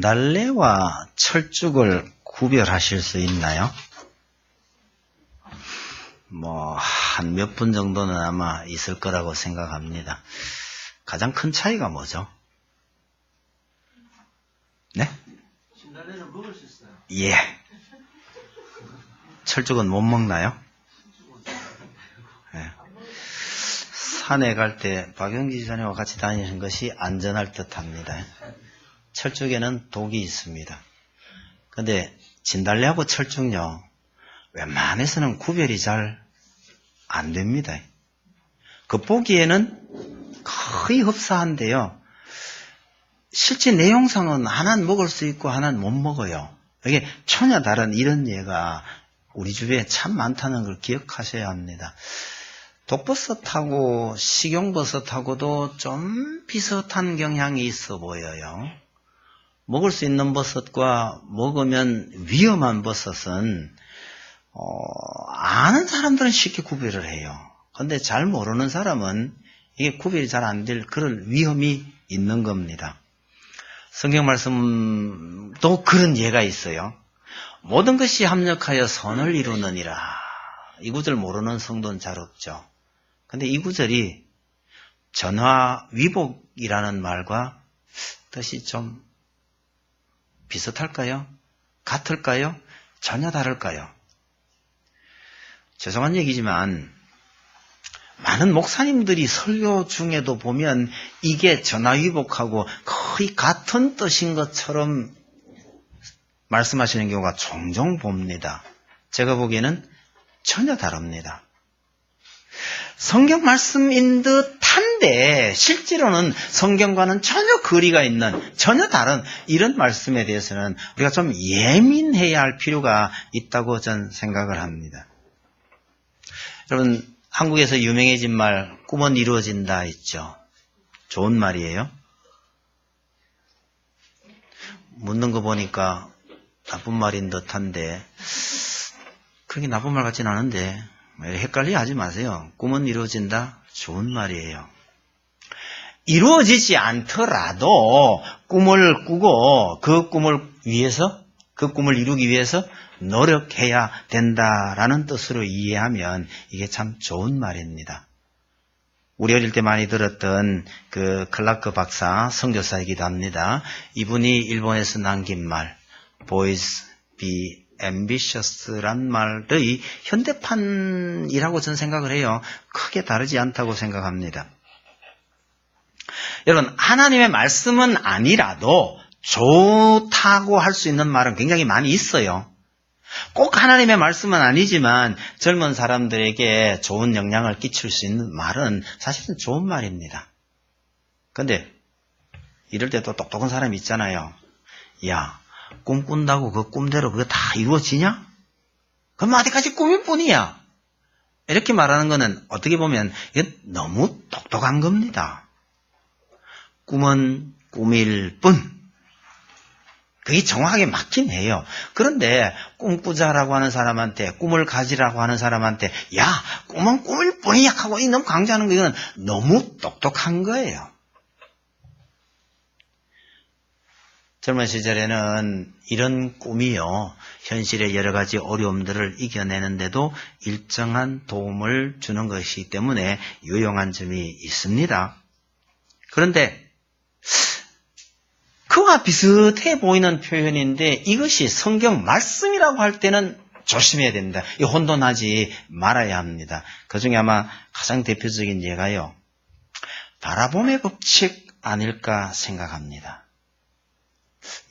진달래와 철쭉을 구별하실 수 있나요? 한 몇 분 정도는 아마 있을 거라고 생각합니다. 가장 큰 차이가 뭐죠? 네? 진달래는 먹을 수 있어요. 예. 철쭉은 못 먹나요? 예. 산에 갈 때 박영기 지사님과 같이 다니는 것이 안전할 듯 합니다. 철쭉에는 독이 있습니다. 근데 진달래하고 철쭉요, 웬만해서는 구별이 잘 안 됩니다. 겉보기에는 거의 흡사한데요. 실제 내용상은 하나는 먹을 수 있고 하나는 못 먹어요. 이게 초냐 다른 이런 예가 우리 주변에 참 많다는 걸 기억하셔야 합니다. 독버섯하고 식용버섯하고도 좀 비슷한 경향이 있어 보여요. 먹을 수 있는 버섯과 먹으면 위험한 버섯은 아는 사람들은 쉽게 구별을 해요. 그런데 잘 모르는 사람은 이게 구별이 잘 안 될 그런 위험이 있는 겁니다. 성경 말씀도 그런 예가 있어요. 모든 것이 합력하여 선을 이루느니라. 이 구절 모르는 성도는 잘 없죠. 근데 이 구절이 전화위복이라는 말과 뜻이 좀 비슷할까요? 같을까요? 전혀 다를까요? 죄송한 얘기지만 많은 목사님들이 설교 중에도 보면 이게 전화위복하고 거의 같은 뜻인 것처럼 말씀하시는 경우가 종종 봅니다. 제가 보기에는 전혀 다릅니다. 성경 말씀인 듯한데 실제로는 성경과는 전혀 거리가 있는, 전혀 다른 이런 말씀에 대해서는 우리가 좀 예민해야 할 필요가 있다고 저는 생각을 합니다. 여러분, 한국에서 유명해진 말 꿈은 이루어진다 있죠. 좋은 말이에요. 묻는 거 보니까 나쁜 말인 듯한데 그게 나쁜 말 같진 않은데 헷갈려 하지 마세요. 꿈은 이루어진다. 좋은 말이에요. 이루어지지 않더라도 꿈을 꾸고 그 꿈을 이루기 위해서 노력해야 된다라는 뜻으로 이해하면 이게 참 좋은 말입니다. 우리 어릴 때 많이 들었던 그 클라크 박사, 선교사이기도 합니다. 이분이 일본에서 남긴 말, Boys be ambitious란 말의 현대판이라고 저는 생각을 해요. 크게 다르지 않다고 생각합니다. 여러분, 하나님의 말씀은 아니라도 좋다고 할 수 있는 말은 굉장히 많이 있어요. 꼭 하나님의 말씀은 아니지만 젊은 사람들에게 좋은 영향을 끼칠 수 있는 말은 사실은 좋은 말입니다. 그런데 이럴 때 또 똑똑한 사람이 있잖아요. 야, 꿈 꾼다고 그 꿈대로 그게 다 이루어지냐? 그럼 어디까지 꿈일 뿐이야. 이렇게 말하는 거는 어떻게 보면 이건 너무 똑똑한 겁니다. 꿈은 꿈일 뿐. 그게 정확하게 맞긴 해요. 그런데 꿈꾸자라고 하는 사람한테, 꿈을 가지라고 하는 사람한테 야, 꿈은 꿈일 뿐이야 하고 너무 강조하는 거 이건 너무 똑똑한 거예요. 젊은 시절에는 이런 꿈이요, 현실의 여러 가지 어려움들을 이겨내는데도 일정한 도움을 주는 것이기 때문에 유용한 점이 있습니다. 그런데 그와 비슷해 보이는 표현인데 이것이 성경 말씀이라고 할 때는 조심해야 됩니다. 혼돈하지 말아야 합니다. 그중에 아마 가장 대표적인 예가요, 바라봄의 법칙 아닐까 생각합니다.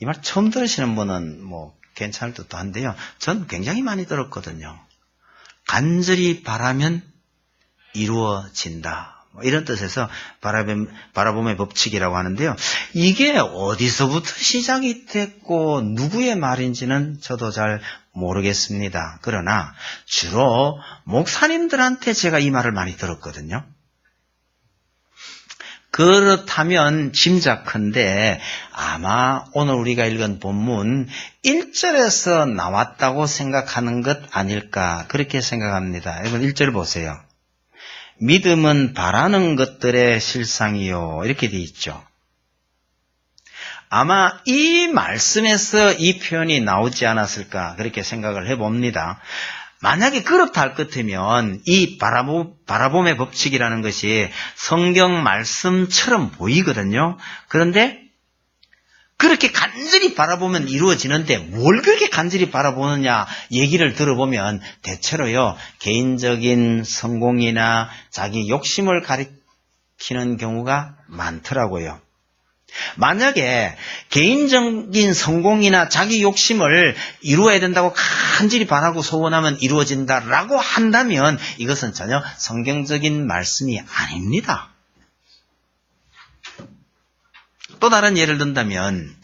이 말 처음 들으시는 분은 괜찮을 듯도 한데요. 전 굉장히 많이 들었거든요. 간절히 바라면 이루어진다. 이런 뜻에서 바라봄의 법칙이라고 하는데요. 이게 어디서부터 시작이 됐고 누구의 말인지는 저도 잘 모르겠습니다. 그러나 주로 목사님들한테 제가 이 말을 많이 들었거든요. 그렇다면 짐작컨대 아마 오늘 우리가 읽은 본문 1절에서 나왔다고 생각하는 것 아닐까 그렇게 생각합니다. 여러분 1절 보세요. 믿음은 바라는 것들의 실상이요, 이렇게 돼 있죠. 아마 이 말씀에서 이 표현이 나오지 않았을까 그렇게 생각을 해봅니다. 만약에 그렇다 할 것 같으면 이 바라봄의 법칙이라는 것이 성경 말씀처럼 보이거든요. 그런데 그렇게 간절히 바라보면 이루어지는데 뭘 그렇게 간절히 바라보느냐 얘기를 들어보면 대체로요, 개인적인 성공이나 자기 욕심을 가리키는 경우가 많더라고요. 만약에 개인적인 성공이나 자기 욕심을 이루어야 된다고 간절히 바라고 소원하면 이루어진다라고 한다면 이것은 전혀 성경적인 말씀이 아닙니다. 또 다른 예를 든다면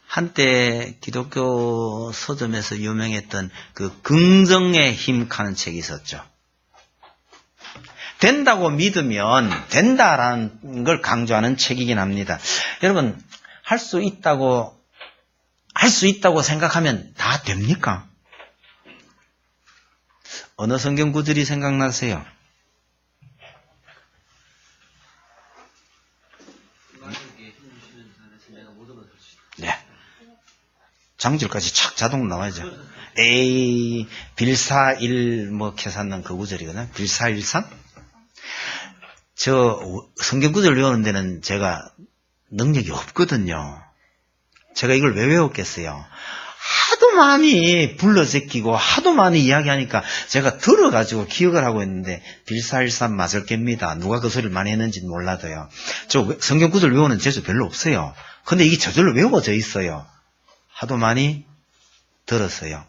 한때 기독교 서점에서 유명했던 그 긍정의 힘 하는 책이 있었죠. 된다고 믿으면 된다라는 걸 강조하는 책이긴 합니다. 여러분, 할 수 있다고 생각하면 다 됩니까? 어느 성경 구절이 생각나세요? 네. 장절까지 착 자동 나와야죠. 에이, 빌사일 계산난 그 구절이거든요. 빌사일상? 저 성경 구절 외우는 데는 제가 능력이 없거든요. 제가 이걸 왜 외웠겠어요? 하도 많이 불러 제끼고 하도 많이 이야기하니까 제가 들어가지고 기억을 하고 있는데 빌사일삼 맞을 겁니다. 누가 그 소리를 많이 했는지는 몰라도요. 저 성경 구절 외우는 재주 별로 없어요. 근데 이게 저절로 외워져 있어요. 하도 많이 들었어요.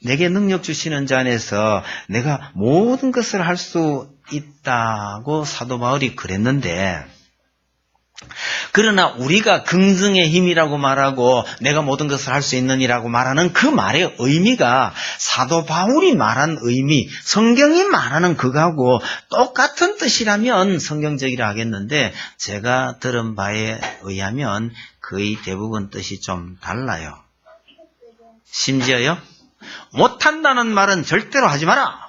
내게 능력 주시는 자 안에서 내가 모든 것을 할 수 있다고 사도 바울이 그랬는데, 그러나 우리가 긍정의 힘이라고 말하고 내가 모든 것을 할 수 있느니라고 말하는 그 말의 의미가 사도 바울이 말한 의미, 성경이 말하는 그거하고 똑같은 뜻이라면 성경적이라 하겠는데, 제가 들은 바에 의하면 거의 대부분 뜻이 좀 달라요. 심지어요, 못한다는 말은 절대로 하지 마라.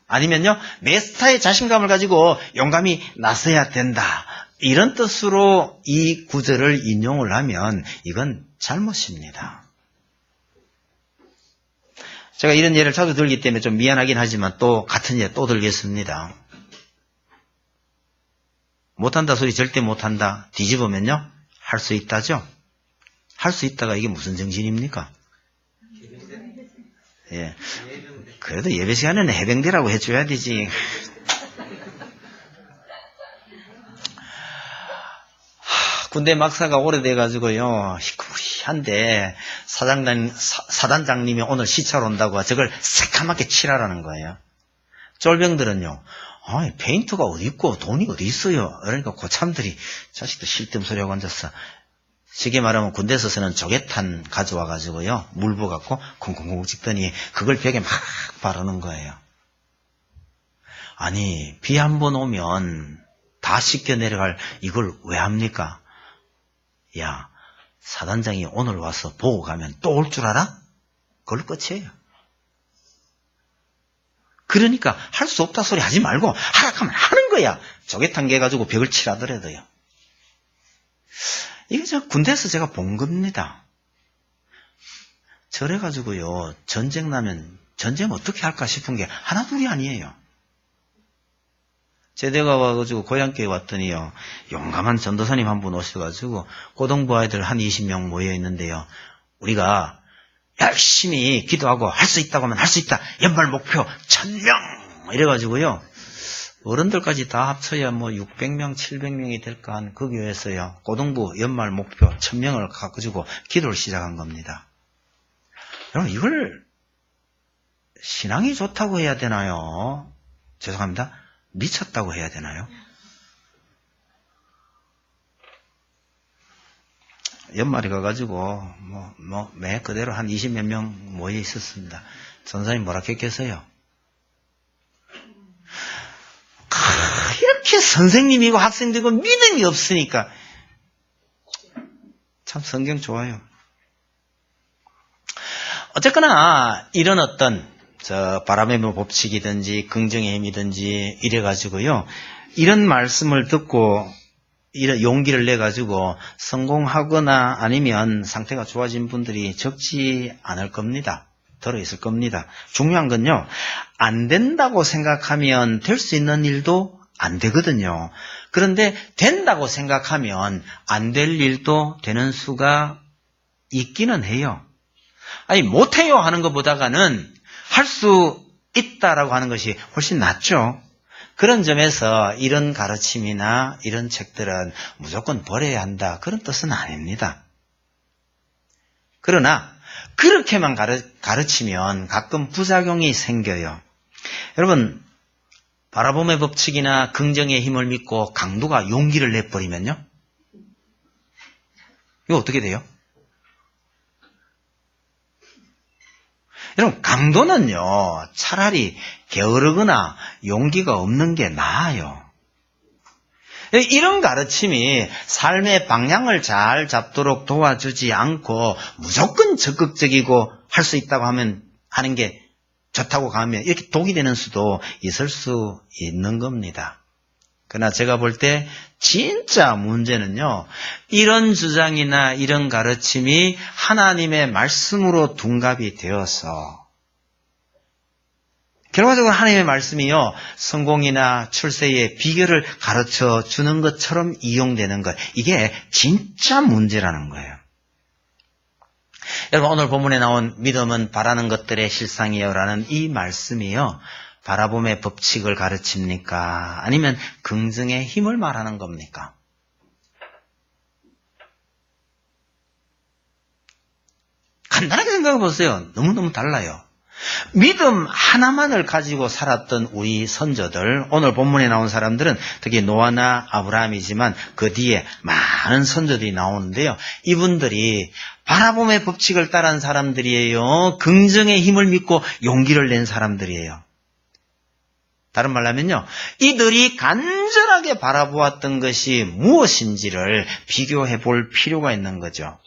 아니면요, 메스타의 자신감을 가지고 용감히 나서야 된다. 이런 뜻으로 이 구절을 인용을 하면 이건 잘못입니다. 제가 이런 예를 자주 들기 때문에 좀 미안하긴 하지만 또 같은 예 또 들겠습니다. 못한다 소리 절대 못한다. 뒤집으면요, 할 수 있다죠? 할 수 있다가 이게 무슨 정신입니까? 예. 그래도 예배 시간에는 해병대라고 해줘야 되지. 군대 막사가 오래돼가지고요, 희쿠리한데 사단장님이 오늘 시찰 온다고 저걸 새까맣게 칠하라는 거예요. 쫄병들은요, 페인트가 어디 있고 돈이 어디 있어요. 그러니까 고참들이 자식도 실뜸 소리하고 앉았어. 쉽게 말하면 군대에서는 조개탄 가져와가지고요, 물 부어갖고 콩콩콩 찍더니 그걸 벽에 막 바르는 거예요. 아니, 비 한 번 오면 다 씻겨 내려갈 이걸 왜 합니까? 야, 사단장이 오늘 와서 보고 가면 또 올 줄 알아? 그걸 끝이에요. 그러니까 할 수 없다 소리 하지 말고 하라 하면 하는 거야. 조개탄 개가지고 벽을 칠하더라도요. 이게 군대에서 제가 본 겁니다. 저래가지고요, 전쟁 나면 전쟁 어떻게 할까 싶은 게 하나 둘이 아니에요. 제대가 와가지고 고향교회 왔더니요, 용감한 전도사님 한 분 오셔가지고 고등부 아이들 한 20명 모여 있는데요, 우리가 열심히 기도하고 할 수 있다고 하면 할 수 있다. 연말 목표 1000명 이래가지고요, 어른들까지 다 합쳐야 600명, 700명이 될까 한 그 교회에서요, 고등부 연말 목표 1000명을 가지고 기도를 시작한 겁니다. 여러분, 이걸 신앙이 좋다고 해야 되나요? 죄송합니다. 미쳤다고 해야 되나요? 연말에 가가지고 매 그대로 한 20몇 명 모여 있었습니다. 전사님 뭐라 했겠어요? 이렇게 선생님이고 학생들이고 믿음이 없으니까. 참 성경 좋아요. 어쨌거나 이런 어떤 바람의 법칙이든지 긍정의 힘이든지 이래가지고요, 이런 말씀을 듣고 이런 용기를 내가지고 성공하거나 아니면 상태가 좋아진 분들이 적지 않을 겁니다. 들어있을 겁니다. 중요한 건요, 안 된다고 생각하면 될 수 있는 일도 안 되거든요. 그런데 된다고 생각하면 안 될 일도 되는 수가 있기는 해요. 아니, 못해요 하는 것보다는 할 수 있다라고 하는 것이 훨씬 낫죠. 그런 점에서 이런 가르침이나 이런 책들은 무조건 버려야 한다, 그런 뜻은 아닙니다. 그러나 그렇게만 가르치면 가끔 부작용이 생겨요. 여러분, 바라봄의 법칙이나 긍정의 힘을 믿고 강도가 용기를 내버리면요, 이거 어떻게 돼요? 여러분, 강도는요, 차라리 게으르거나 용기가 없는 게 나아요. 이런 가르침이 삶의 방향을 잘 잡도록 도와주지 않고 무조건 적극적이고 할 수 있다고 하는 게 좋다고 가면 이렇게 독이 되는 수도 있을 수 있는 겁니다. 그러나 제가 볼 때 진짜 문제는요, 이런 주장이나 이런 가르침이 하나님의 말씀으로 둔갑이 되어서 결과적으로 하나님의 말씀이요, 성공이나 출세의 비결을 가르쳐 주는 것처럼 이용되는 것, 이게 진짜 문제라는 거예요. 여러분, 오늘 본문에 나온 믿음은 바라는 것들의 실상이요 라는 이 말씀이요, 바라봄의 법칙을 가르칩니까? 아니면 긍정의 힘을 말하는 겁니까? 간단하게 생각해 보세요. 너무너무 달라요. 믿음 하나만을 가지고 살았던 우리 선조들, 오늘 본문에 나온 사람들은 특히 노아나 아브라함이지만 그 뒤에 많은 선조들이 나오는데요. 이분들이 바라봄의 법칙을 따른 사람들이에요. 긍정의 힘을 믿고 용기를 낸 사람들이에요. 다른 말로 하면요, 이들이 간절하게 바라보았던 것이 무엇인지를 비교해 볼 필요가 있는 거죠.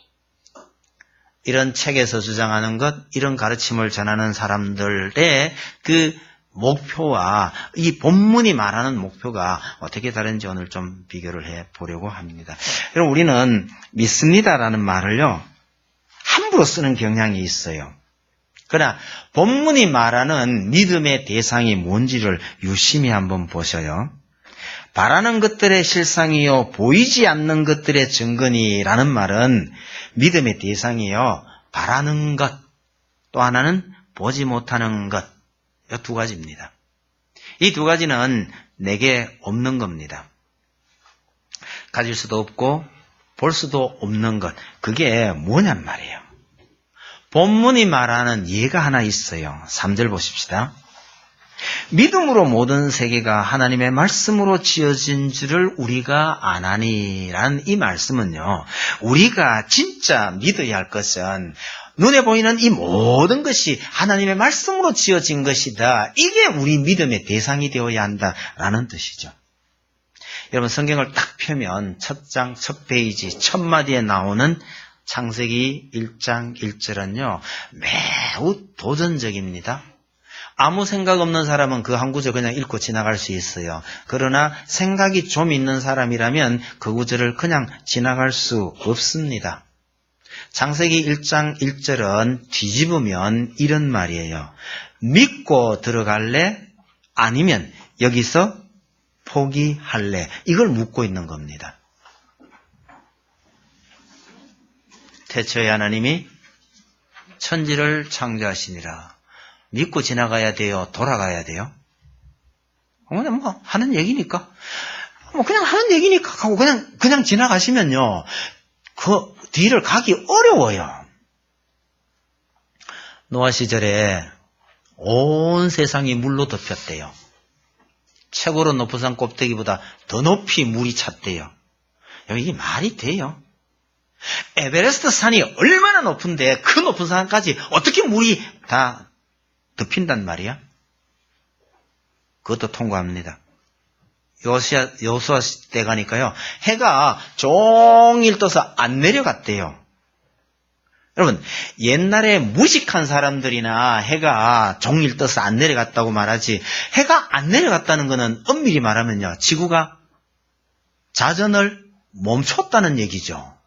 이런 책에서 주장하는 것, 이런 가르침을 전하는 사람들의 그 목표와 이 본문이 말하는 목표가 어떻게 다른지 오늘 좀 비교를 해 보려고 합니다. 여러분, 우리는 믿습니다라는 말을요, 함부로 쓰는 경향이 있어요. 그러나 본문이 말하는 믿음의 대상이 뭔지를 유심히 한번 보셔요. 바라는 것들의 실상이요, 보이지 않는 것들의 증거니라는 말은 믿음의 대상이요, 바라는 것, 또 하나는 보지 못하는 것, 이 두 가지입니다. 이 두 가지는 내게 없는 겁니다. 가질 수도 없고 볼 수도 없는 것, 그게 뭐냔 말이에요. 본문이 말하는 예가 하나 있어요. 3절 보십시다. 믿음으로 모든 세계가 하나님의 말씀으로 지어진 줄을 우리가 아나니라는 이 말씀은요, 우리가 진짜 믿어야 할 것은 눈에 보이는 이 모든 것이 하나님의 말씀으로 지어진 것이다, 이게 우리 믿음의 대상이 되어야 한다라는 뜻이죠. 여러분, 성경을 딱 펴면 첫 장, 첫 페이지, 첫 마디에 나오는 창세기 1장 1절은요, 매우 도전적입니다. 아무 생각 없는 사람은 그 한 구절 그냥 읽고 지나갈 수 있어요. 그러나 생각이 좀 있는 사람이라면 그 구절을 그냥 지나갈 수 없습니다. 창세기 1장 1절은 뒤집으면 이런 말이에요. 믿고 들어갈래? 아니면 여기서 포기할래? 이걸 묻고 있는 겁니다. 태초에 하나님이 천지를 창조하시니라. 믿고 지나가야 돼요? 돌아가야 돼요? 그냥 뭐 하는 얘기니까. 그냥 하는 얘기니까 하고 그냥 지나가시면요, 그 뒤를 가기 어려워요. 노아 시절에 온 세상이 물로 덮였대요. 최고로 높은 산 꼭대기보다 더 높이 물이 찼대요. 이게 말이 돼요? 에베레스트 산이 얼마나 높은데 그 높은 산까지 어떻게 물이 다 덮인단 말이야? 그것도 통과합니다. 여호수아 때 가니까요, 해가 종일 떠서 안 내려갔대요. 여러분, 옛날에 무식한 사람들이나 해가 종일 떠서 안 내려갔다고 말하지, 해가 안 내려갔다는 것은 엄밀히 말하면요, 지구가 자전을 멈췄다는 얘기죠.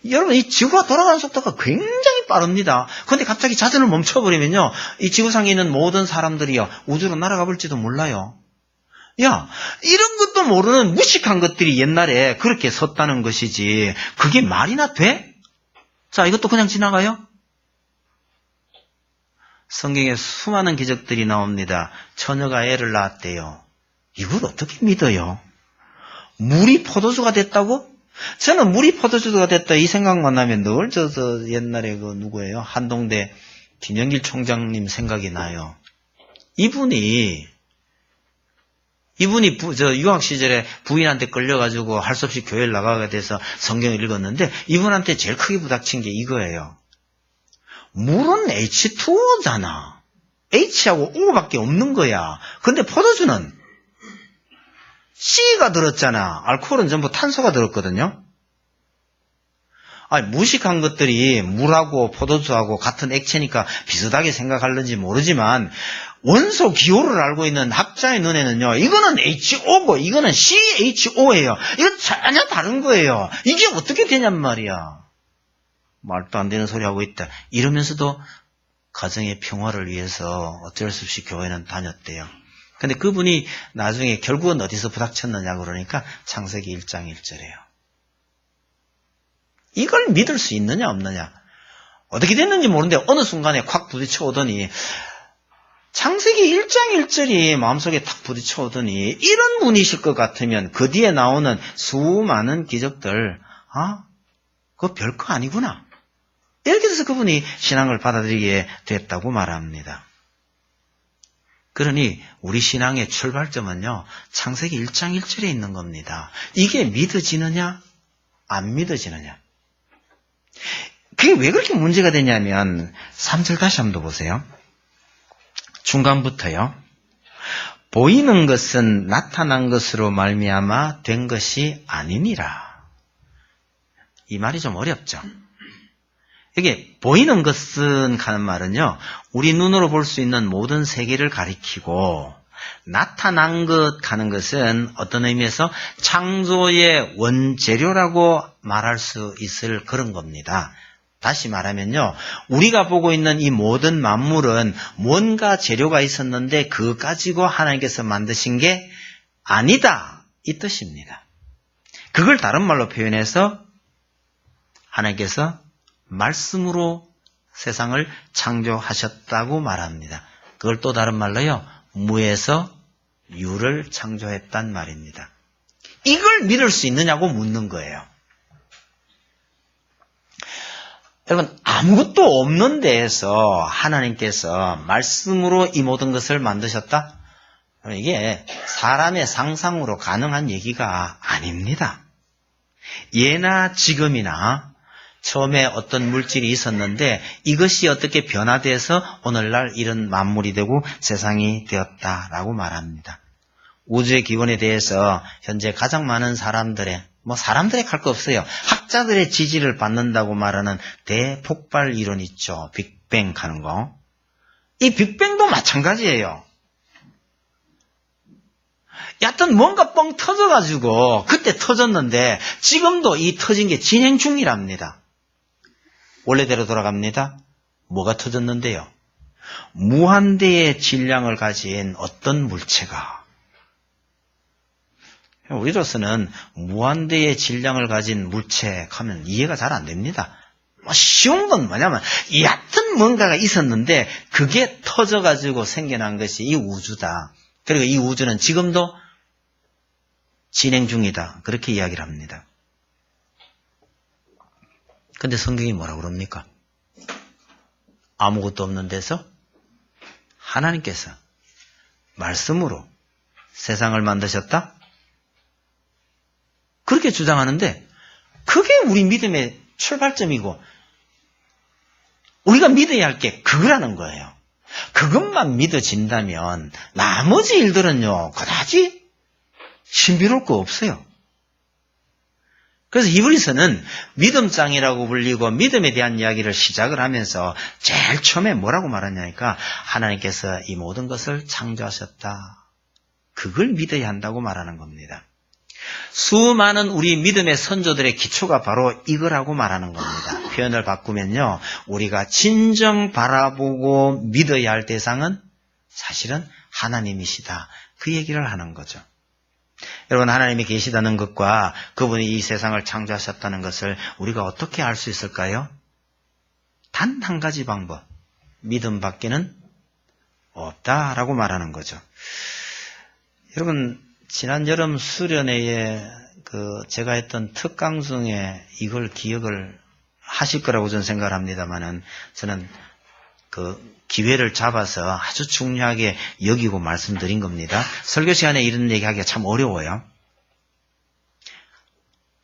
여러분, 이 지구가 돌아가는 속도가 굉장히 빠릅니다. 그런데 갑자기 자전을 멈춰버리면요, 이 지구상에 있는 모든 사람들이요, 우주로 날아가 볼지도 몰라요. 야, 이런 것도 모르는 무식한 것들이 옛날에 그렇게 섰다는 것이지, 그게 말이나 돼? 자, 이것도 그냥 지나가요? 성경에 수많은 기적들이 나옵니다. 처녀가 애를 낳았대요. 이걸 어떻게 믿어요? 물이 포도주가 됐다고? 저는 물이 포도주가 됐다 이 생각만 하면 늘 옛날에 그 누구예요? 한동대 김영길 총장님 생각이 나요. 이분이 유학 시절에 부인한테 끌려가지고 할 수 없이 교회를 나가게 돼서 성경을 읽었는데 이분한테 제일 크게 부닥친 게 이거예요. 물은 H2O잖아. H하고 O밖에 없는 거야. 근데 포도주는 C가 들었잖아. 알코올은 전부 탄소가 들었거든요. 아니, 무식한 것들이 물하고 포도주하고 같은 액체니까 비슷하게 생각하는지 모르지만 원소 기호를 알고 있는 학자의 눈에는요, 이거는 HO고 이거는 CHO예요. 이건 전혀 다른 거예요. 이게 어떻게 되냔 말이야. 말도 안 되는 소리 하고 있다. 이러면서도 가정의 평화를 위해서 어쩔 수 없이 교회는 다녔대요. 근데 그분이 나중에 결국은 어디서 부닥쳤느냐 그러니까 창세기 1장 1절이에요. 이걸 믿을 수 있느냐 없느냐. 어떻게 됐는지 모르는데 어느 순간에 콱 부딪혀 오더니 창세기 1장 1절이 마음속에 탁 부딪혀 오더니 이런 분이실 것 같으면 그 뒤에 나오는 수많은 기적들 그거 별거 아니구나. 이렇게 해서 그분이 신앙을 받아들이게 됐다고 말합니다. 그러니 우리 신앙의 출발점은요, 창세기 1장 1절에 있는 겁니다. 이게 믿어지느냐 안 믿어지느냐. 그게 왜 그렇게 문제가 되냐면 3절 다시 한번 보세요. 중간부터요. 보이는 것은 나타난 것으로 말미암아 된 것이 아니니라. 이 말이 좀 어렵죠. 이게 보이는 것은 하는 말은요, 우리 눈으로 볼 수 있는 모든 세계를 가리키고 나타난 것 하는 것은 어떤 의미에서 창조의 원재료라고 말할 수 있을 그런 겁니다. 다시 말하면요, 우리가 보고 있는 이 모든 만물은 뭔가 재료가 있었는데 그거 가지고 하나님께서 만드신 게 아니다, 이 뜻입니다. 그걸 다른 말로 표현해서 하나님께서 말씀으로 세상을 창조하셨다고 말합니다. 그걸 또 다른 말로요, 무에서 유를 창조했단 말입니다. 이걸 믿을 수 있느냐고 묻는 거예요. 여러분, 아무것도 없는 데에서 하나님께서 말씀으로 이 모든 것을 만드셨다? 이게 사람의 상상으로 가능한 얘기가 아닙니다. 예나 지금이나 처음에 어떤 물질이 있었는데 이것이 어떻게 변화돼서 오늘날 이런 만물이 되고 세상이 되었다라고 말합니다. 우주의 기원에 대해서 현재 가장 많은 사람들의 사람들의 할 거 없어요. 학자들의 지지를 받는다고 말하는 대폭발 이론 있죠. 빅뱅 하는 거. 이 빅뱅도 마찬가지예요. 여하튼 뭔가 뻥 터져가지고 그때 터졌는데 지금도 이 터진 게 진행 중이랍니다. 원래대로 돌아갑니다. 뭐가 터졌는데요? 무한대의 질량을 가진 어떤 물체가, 우리로서는 무한대의 질량을 가진 물체 하면 이해가 잘 안 됩니다. 쉬운 건 뭐냐면 얕은 뭔가가 있었는데 그게 터져가지고 생겨난 것이 이 우주다. 그리고 이 우주는 지금도 진행 중이다. 그렇게 이야기를 합니다. 근데 성경이 뭐라고 그럽니까? 아무것도 없는 데서 하나님께서 말씀으로 세상을 만드셨다? 그렇게 주장하는데 그게 우리 믿음의 출발점이고 우리가 믿어야 할 게 그거라는 거예요. 그것만 믿어진다면 나머지 일들은요, 그다지 신비로울 거 없어요. 그래서 히브리서는 믿음장이라고 불리고 믿음에 대한 이야기를 시작을 하면서 제일 처음에 뭐라고 말하냐니까 하나님께서 이 모든 것을 창조하셨다. 그걸 믿어야 한다고 말하는 겁니다. 수많은 우리 믿음의 선조들의 기초가 바로 이거라고 말하는 겁니다. 표현을 바꾸면요. 우리가 진정 바라보고 믿어야 할 대상은 사실은 하나님이시다. 그 얘기를 하는 거죠. 여러분, 하나님이 계시다는 것과 그분이 이 세상을 창조하셨다는 것을 우리가 어떻게 알 수 있을까요? 단 한 가지 방법. 믿음밖에는 없다라고 말하는 거죠. 여러분, 지난 여름 수련회에 제가 했던 특강중에 이걸 기억을 하실 거라고 저는 생각을 합니다만은, 저는 기회를 잡아서 아주 중요하게 여기고 말씀드린 겁니다. 설교 시간에 이런 얘기하기가 참 어려워요.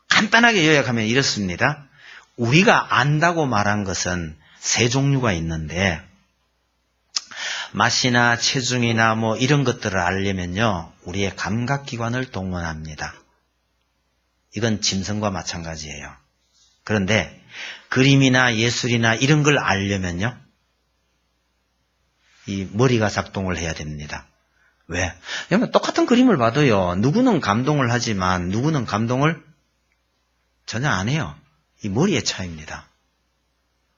간단하게 요약하면 이렇습니다. 우리가 안다고 말한 것은 세 종류가 있는데, 맛이나 체중이나 이런 것들을 알려면요, 우리의 감각기관을 동원합니다. 이건 짐승과 마찬가지예요. 그런데 그림이나 예술이나 이런 걸 알려면요, 이 머리가 작동을 해야 됩니다. 왜? 왜냐면 똑같은 그림을 봐도요, 누구는 감동을 하지만 누구는 감동을 전혀 안 해요. 이 머리의 차이입니다.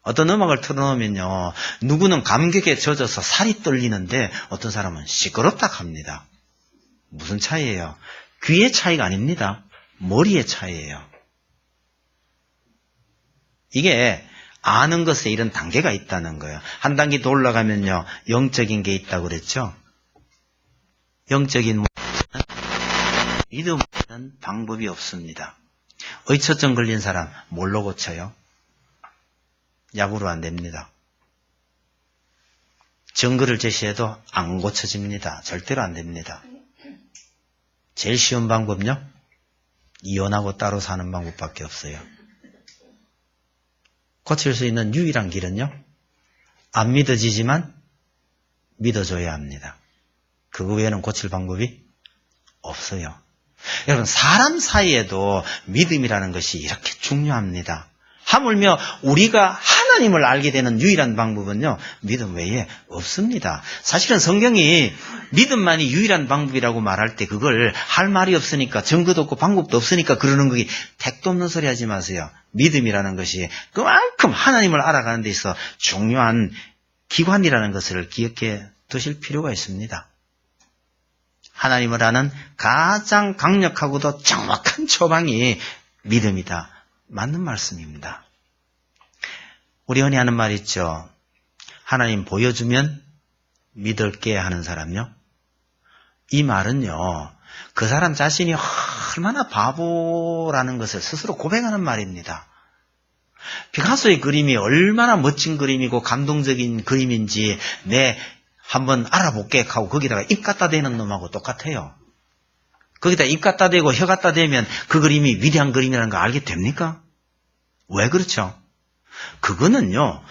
어떤 음악을 틀어놓으면요, 누구는 감격에 젖어서 살이 떨리는데 어떤 사람은 시끄럽다 합니다. 무슨 차이예요? 귀의 차이가 아닙니다. 머리의 차이예요. 이게 아는 것에 이런 단계가 있다는 거예요. 한 단계 더 올라가면요, 영적인 게 있다고 그랬죠? 영적인 믿음은 방법이 없습니다. 의처증 걸린 사람 뭘로 고쳐요? 약으로 안 됩니다. 증거를 제시해도 안 고쳐집니다. 절대로 안 됩니다. 제일 쉬운 방법은요, 이혼하고 따로 사는 방법밖에 없어요. 고칠 수 있는 유일한 길은요, 안 믿어지지만 믿어줘야 합니다. 그거 외에는 고칠 방법이 없어요. 여러분, 사람 사이에도 믿음이라는 것이 이렇게 중요합니다. 하물며 우리가 하나님을 알게 되는 유일한 방법은요, 믿음 외에 없습니다. 사실은 성경이 믿음만이 유일한 방법이라고 말할 때 그걸 할 말이 없으니까, 증거도 없고 방법도 없으니까 그러는 거기, 택도 없는 소리 하지 마세요. 믿음이라는 것이 그만큼 하나님을 알아가는 데 있어 중요한 기관이라는 것을 기억해 두실 필요가 있습니다. 하나님을 아는 가장 강력하고도 정확한 처방이 믿음이다. 맞는 말씀입니다. 우리 흔히 하는 말 있죠. 하나님 보여주면 믿을게 하는 사람요. 이 말은요, 그 사람 자신이 얼마나 바보라는 것을 스스로 고백하는 말입니다. 피카소의 그림이 얼마나 멋진 그림이고 감동적인 그림인지 한번 알아볼게 하고 거기다가 입 갖다 대는 놈하고 똑같아요. 거기다 입 갖다 대고 혀 갖다 대면 그 그림이 위대한 그림이라는 거 알게 됩니까? 왜 그렇죠? 그거는요,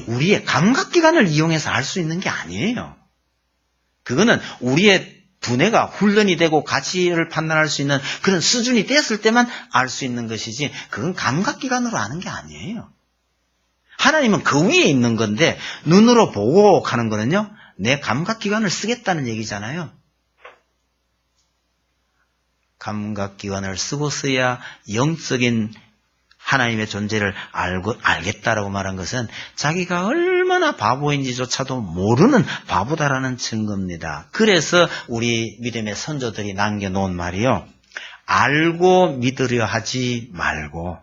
우리의 감각기관을 이용해서 알 수 있는 게 아니에요. 그거는 우리의 두뇌가 훈련이 되고 가치를 판단할 수 있는 그런 수준이 됐을 때만 알 수 있는 것이지, 그건 감각기관으로 아는 게 아니에요. 하나님은 그 위에 있는 건데, 눈으로 보고 하는 거는요, 내 감각기관을 쓰겠다는 얘기잖아요. 감각기관을 쓰고서야 영적인 하나님의 존재를 알겠다라고 말한 것은 자기가 얼마나 바보인지조차도 모르는 바보다라는 증거입니다. 그래서 우리 믿음의 선조들이 남겨놓은 말이요, 알고 믿으려 하지 말고.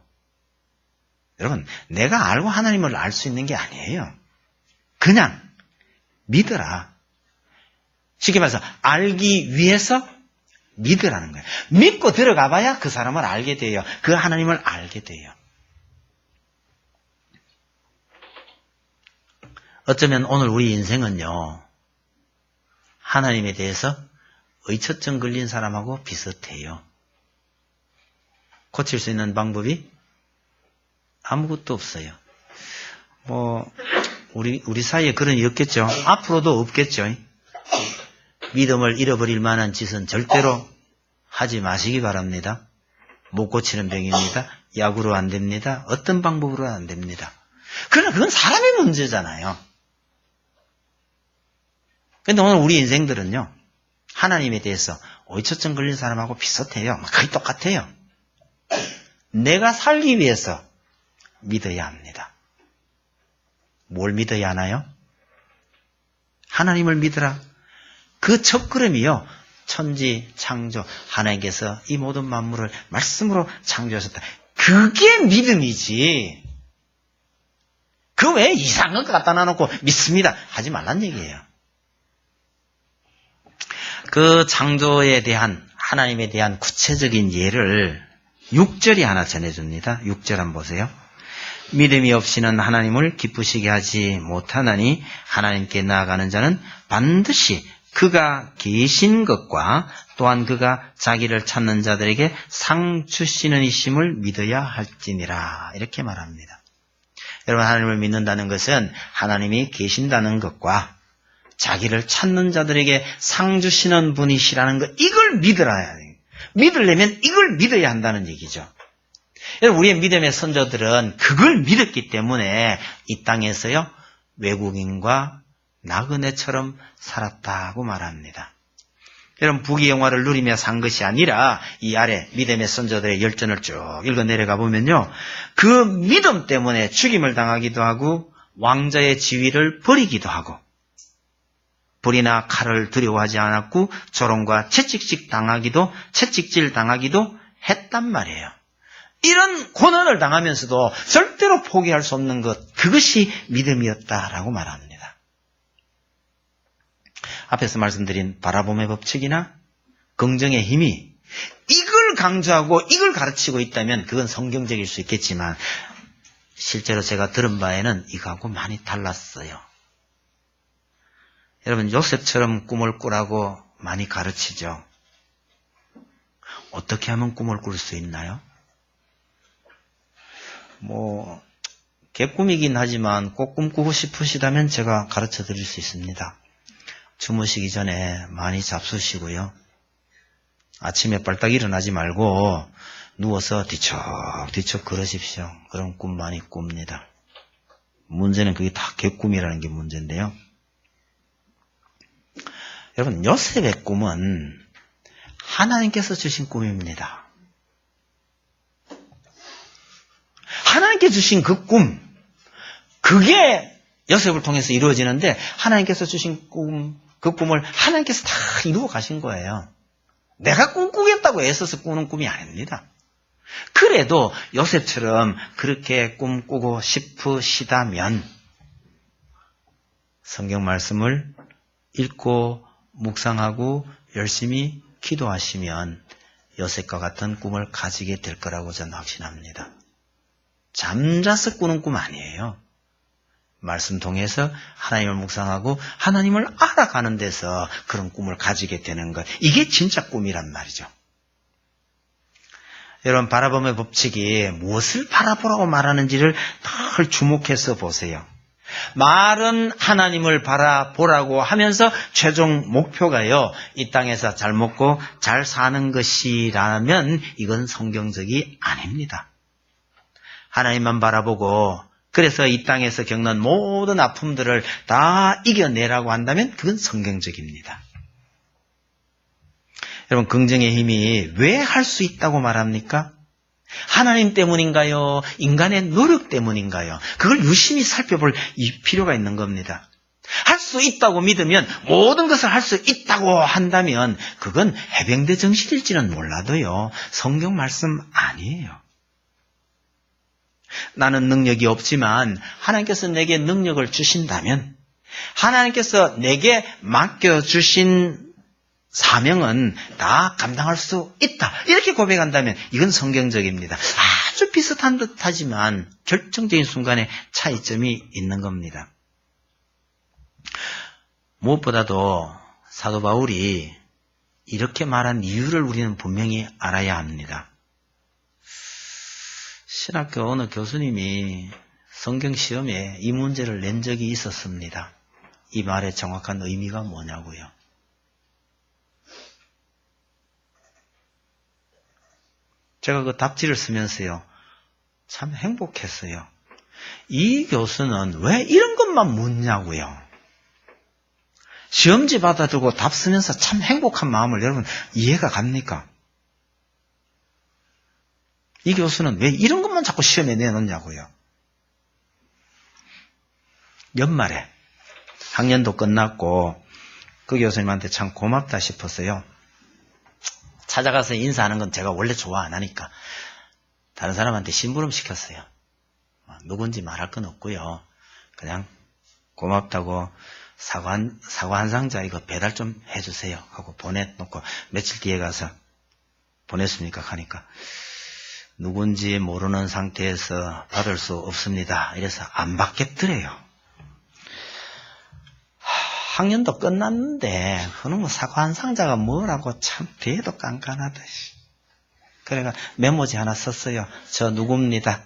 여러분, 내가 알고 하나님을 알 수 있는 게 아니에요. 그냥 믿어라. 쉽게 말해서 알기 위해서 믿으라는 거예요. 믿고 들어가 봐야 그 사람을 알게 돼요. 그 하나님을 알게 돼요. 어쩌면 오늘 우리 인생은요, 하나님에 대해서 의처증 걸린 사람하고 비슷해요. 고칠 수 있는 방법이 아무것도 없어요. 우리 사이에 그런 일 없겠죠. 앞으로도 없겠죠. 믿음을 잃어버릴 만한 짓은 절대로 하지 마시기 바랍니다. 못 고치는 병입니다. 약으로 안 됩니다. 어떤 방법으로 안 됩니다. 그러나 그건 사람의 문제잖아요. 그런데 오늘 우리 인생들은요, 하나님에 대해서 오이처증 걸린 사람하고 비슷해요. 거의 똑같아요. 내가 살기 위해서 믿어야 합니다. 뭘 믿어야 하나요? 하나님을 믿으라. 그 첫걸음이요. 천지 창조, 하나님께서 이 모든 만물을 말씀으로 창조하셨다. 그게 믿음이지. 그 외에 이상한 거 갖다 놔놓고 믿습니다 하지 말란 얘기예요. 그 창조에 대한, 하나님에 대한 구체적인 예를 6절이 하나 전해줍니다. 6절 한번 보세요. 믿음이 없이는 하나님을 기쁘시게 하지 못하나니 하나님께 나아가는 자는 반드시 그가 계신 것과 또한 그가 자기를 찾는 자들에게 상 주시는 이심을 믿어야 할지니라. 이렇게 말합니다. 여러분, 하나님을 믿는다는 것은 하나님이 계신다는 것과 자기를 찾는 자들에게 상 주시는 분이시라는 것, 이걸 믿으라. 믿으려면 이걸 믿어야 한다는 얘기죠. 여러분, 우리의 믿음의 선조들은 그걸 믿었기 때문에 이 땅에서요, 외국인과 나그네처럼 살았다고 말합니다. 여러분, 부귀영화를 누리며 산 것이 아니라 이 아래 믿음의 선조들의 열전을 쭉 읽어 내려가 보면요, 그 믿음 때문에 죽임을 당하기도 하고 왕자의 지위를 버리기도 하고 불이나 칼을 두려워하지 않았고 조롱과 채찍질 당하기도 했단 말이에요. 이런 고난을 당하면서도 절대로 포기할 수 없는 것, 그것이 믿음이었다라고 말합니다. 앞에서 말씀드린 바라봄의 법칙이나 긍정의 힘이 이걸 강조하고 이걸 가르치고 있다면 그건 성경적일 수 있겠지만 실제로 제가 들은 바에는 이거하고 많이 달랐어요. 여러분, 요셉처럼 꿈을 꾸라고 많이 가르치죠. 어떻게 하면 꿈을 꿀 수 있나요? 개꿈이긴 하지만 꼭 꿈꾸고 싶으시다면 제가 가르쳐 드릴 수 있습니다. 주무시기 전에 많이 잡수시고요. 아침에 빨딱 일어나지 말고 누워서 뒤척뒤척 걸으십시오. 그럼 꿈 많이 꿉니다. 문제는 그게 다 개꿈이라는 게 문제인데요. 여러분, 요셉의 꿈은 하나님께서 주신 꿈입니다. 하나님께 주신 그 꿈, 그게 요셉을 통해서 이루어지는데 하나님께서 주신 꿈, 그 꿈을 하나님께서 다 이루어 가신 거예요. 내가 꿈꾸겠다고 애써서 꾸는 꿈이 아닙니다. 그래도 요셉처럼 그렇게 꿈꾸고 싶으시다면 성경 말씀을 읽고 묵상하고 열심히 기도하시면 요셉과 같은 꿈을 가지게 될 거라고 저는 확신합니다. 잠자서 꾸는 꿈 아니에요. 말씀 통해서 하나님을 묵상하고 하나님을 알아가는 데서 그런 꿈을 가지게 되는 것, 이게 진짜 꿈이란 말이죠. 여러분, 바라봄의 법칙이 무엇을 바라보라고 말하는지를 늘 주목해서 보세요. 말은 하나님을 바라보라고 하면서 최종 목표가요, 이 땅에서 잘 먹고 잘 사는 것이라면 이건 성경적이 아닙니다. 하나님만 바라보고 그래서 이 땅에서 겪는 모든 아픔들을 다 이겨내라고 한다면 그건 성경적입니다. 여러분, 긍정의 힘이 왜 할 수 있다고 말합니까? 하나님 때문인가요? 인간의 노력 때문인가요? 그걸 유심히 살펴볼 필요가 있는 겁니다. 할 수 있다고 믿으면, 모든 것을 할 수 있다고 한다면 그건 해병대 정신일지는 몰라도요, 성경 말씀 아니에요. 나는 능력이 없지만 하나님께서 내게 능력을 주신다면, 하나님께서 내게 맡겨주신 사명은 다 감당할 수 있다, 이렇게 고백한다면 이건 성경적입니다. 아주 비슷한 듯하지만 결정적인 순간에 차이점이 있는 겁니다. 무엇보다도 사도 바울이 이렇게 말한 이유를 우리는 분명히 알아야 합니다. 신학교 어느 교수님이 성경 시험에 이 문제를 낸 적이 있었습니다. 이 말의 정확한 의미가 뭐냐고요. 제가 그 답지를 쓰면서요, 참 행복했어요. 이 교수는 왜 이런 것만 묻냐고요. 시험지 받아두고 답 쓰면서 참 행복한 마음을 여러분 이해가 갑니까? 이 교수는 왜 이런 것만 자꾸 시험에 내놓냐고요. 연말에 학년도 끝났고 그 교수님한테 참 고맙다 싶었어요. 찾아가서 인사하는 건 제가 원래 좋아 안 하니까 다른 사람한테 심부름 시켰어요. 누군지 말할 건 없고요. 그냥 고맙다고 사과 한 상자 이거 배달 좀 해주세요 하고 보내놓고 며칠 뒤에 가서 보냈습니까 하니까 누군지 모르는 상태에서 받을 수 없습니다. 이래서 안 받겠더래요. 학년도 끝났는데 그놈의 사과 한 상자가 뭐라고 참 뒤에도 깐깐하다. 그래가 메모지 하나 썼어요. 저 누굽니다.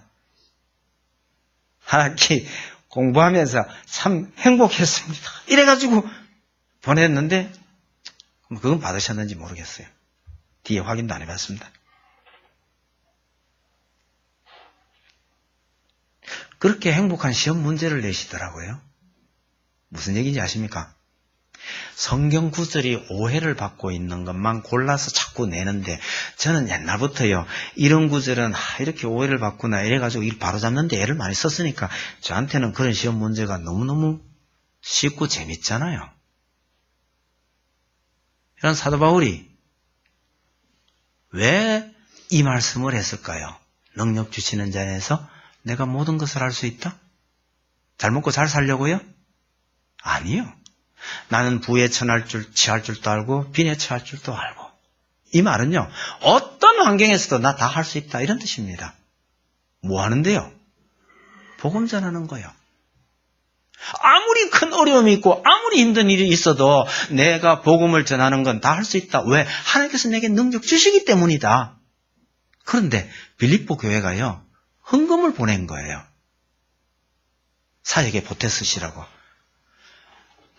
한 학기 공부하면서 참 행복했습니다. 이래가지고 보냈는데 그건 받으셨는지 모르겠어요. 뒤에 확인도 안 해봤습니다. 그렇게 행복한 시험 문제를 내시더라고요. 무슨 얘기인지 아십니까? 성경 구절이 오해를 받고 있는 것만 골라서 자꾸 내는데 저는 옛날부터요. 이런 구절은 이렇게 오해를 받구나 이래가지고 이를 바로잡는데 애를 많이 썼으니까 저한테는 그런 시험 문제가 너무너무 쉽고 재밌잖아요. 이런 사도 바울이 왜 이 말씀을 했을까요? 능력 주시는 자에서 내가 모든 것을 할 수 있다? 잘 먹고 잘 살려고요? 아니요. 나는 부에 처할 줄도 알고 빈에 처할 줄도 알고. 이 말은요. 어떤 환경에서도 나 다 할 수 있다 이런 뜻입니다. 뭐 하는데요? 복음 전하는 거요. 아무리 큰 어려움이 있고 아무리 힘든 일이 있어도 내가 복음을 전하는 건 다 할 수 있다. 왜? 하나님께서 내게 능력 주시기 때문이다. 그런데 빌립보 교회가요. 헌금을 보낸 거예요. 사역에 보태 쓰시라고.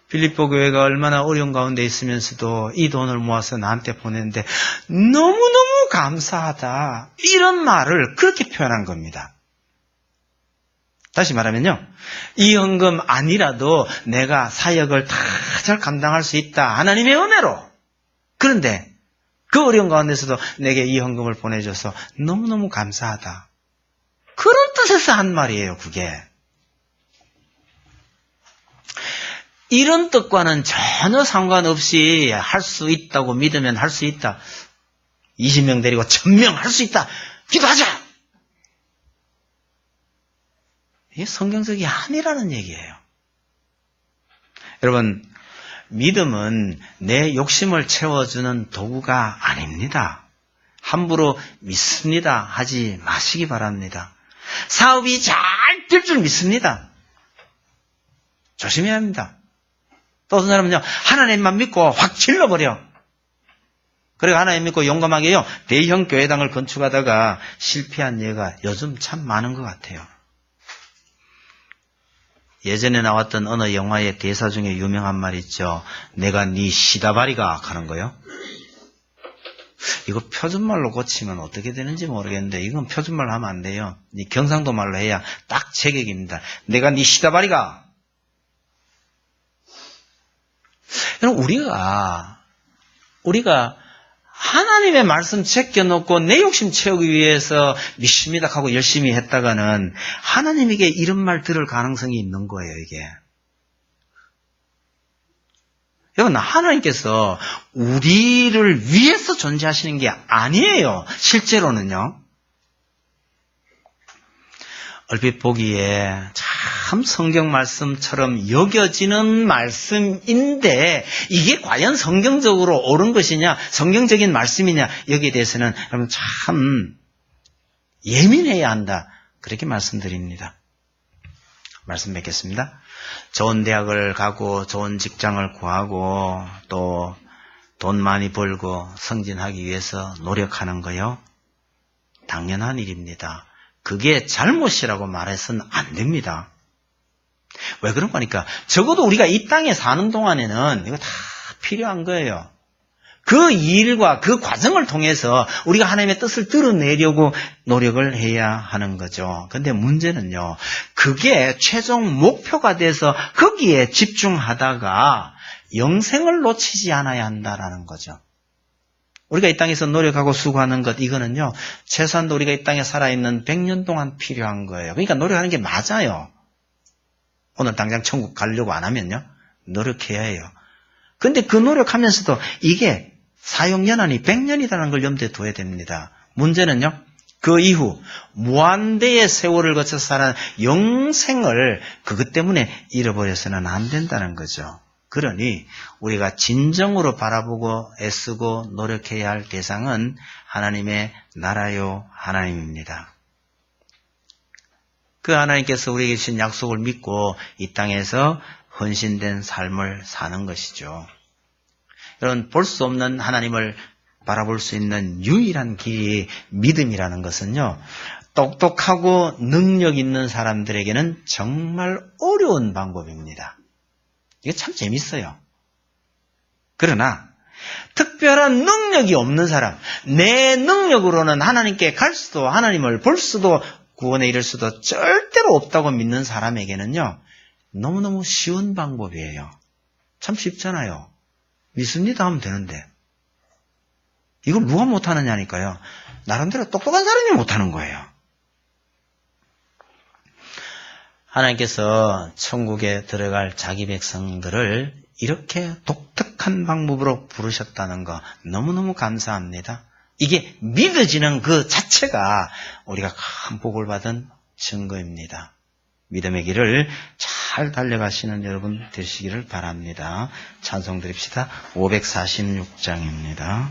빌립보 교회가 얼마나 어려운 가운데 있으면서도 이 돈을 모아서 나한테 보냈는데 너무너무 감사하다. 이런 말을 그렇게 표현한 겁니다. 다시 말하면요. 이 헌금 아니라도 내가 사역을 다 잘 감당할 수 있다. 하나님의 은혜로. 그런데 그 어려운 가운데서도 내게 이 헌금을 보내줘서 너무너무 감사하다. 그런 뜻에서 한 말이에요. 그게. 이런 뜻과는 전혀 상관없이 할 수 있다고 믿으면 할 수 있다. 20명 데리고 1000명 할 수 있다. 기도하자. 이게 성경적이 아니라는 얘기예요. 여러분, 믿음은 내 욕심을 채워주는 도구가 아닙니다. 함부로 믿습니다 하지 마시기 바랍니다. 사업이 잘 될 줄 믿습니다. 조심해야 합니다. 또 어떤 사람은요, 하나님만 믿고 확 질러버려. 그리고 하나님 믿고 용감하게요, 대형 교회당을 건축하다가 실패한 예가 요즘 참 많은 것 같아요. 예전에 나왔던 어느 영화의 대사 중에 유명한 말 있죠. 내가 네 시다바리가 하는 거요. 이거 표준말로 고치면 어떻게 되는지 모르겠는데 이건 표준말로 하면 안 돼요. 경상도 말로 해야 딱 제격입니다. 내가 네 시다바리가. 여러분, 우리가 하나님의 말씀 제껴놓고 내 욕심 채우기 위해서 믿습니다 하고 열심히 했다가는 하나님에게 이런 말 들을 가능성이 있는 거예요, 이게. 여러분, 하나님께서 우리를 위해서 존재하시는 게 아니에요, 실제로는요. 얼핏 보기에 참 성경 말씀처럼 여겨지는 말씀인데 이게 과연 성경적으로 옳은 것이냐, 성경적인 말씀이냐, 여기에 대해서는 여러분 참 예민해야 한다, 그렇게 말씀드립니다. 말씀 뵙겠습니다. 좋은 대학을 가고 좋은 직장을 구하고 또 돈 많이 벌고 승진하기 위해서 노력하는 거요, 당연한 일입니다. 그게 잘못이라고 말해서는 안 됩니다. 왜 그런 거니까 적어도 우리가 이 땅에 사는 동안에는 이거 다 필요한 거예요. 그 일과 그 과정을 통해서 우리가 하나님의 뜻을 드러내려고 노력을 해야 하는 거죠. 근데 문제는요, 그게 최종 목표가 돼서 거기에 집중하다가 영생을 놓치지 않아야 한다라는 거죠. 우리가 이 땅에서 노력하고 수고하는 것, 이거는요, 최소한도 우리가 이 땅에 살아있는 100년 동안 필요한 거예요. 그러니까 노력하는 게 맞아요. 오늘 당장 천국 가려고 안 하면요, 노력해야 해요. 근데 그 노력하면서도 이게 사용연한이 100년이라는 걸 염두에 둬야 됩니다. 문제는요, 그 이후 무한대의 세월을 거쳐서 살아는 영생을 그것 때문에 잃어버려서는 안 된다는 거죠. 그러니 우리가 진정으로 바라보고 애쓰고 노력해야 할 대상은 하나님의 나라요 하나님입니다. 그 하나님께서 우리에게 주신 약속을 믿고 이 땅에서 헌신된 삶을 사는 것이죠. 여러분, 볼 수 없는 하나님을 바라볼 수 있는 유일한 길이 믿음이라는 것은요, 똑똑하고 능력 있는 사람들에게는 정말 어려운 방법입니다. 이게 참 재밌어요. 그러나 특별한 능력이 없는 사람, 내 능력으로는 하나님께 갈 수도 하나님을 볼 수도 구원에 이를 수도 절대로 없다고 믿는 사람에게는요, 너무너무 쉬운 방법이에요. 참 쉽잖아요. 믿습니다 하면 되는데. 이걸 누가 못하느냐니까요. 나름대로 똑똑한 사람이 못하는 거예요. 하나님께서 천국에 들어갈 자기 백성들을 이렇게 독특한 방법으로 부르셨다는 거 너무너무 감사합니다. 이게 믿어지는 그 자체가 우리가 큰 복을 받은 증거입니다. 믿음의 길을 잘 달려가시는 여러분 되시기를 바랍니다. 찬송 드립시다. 546장입니다.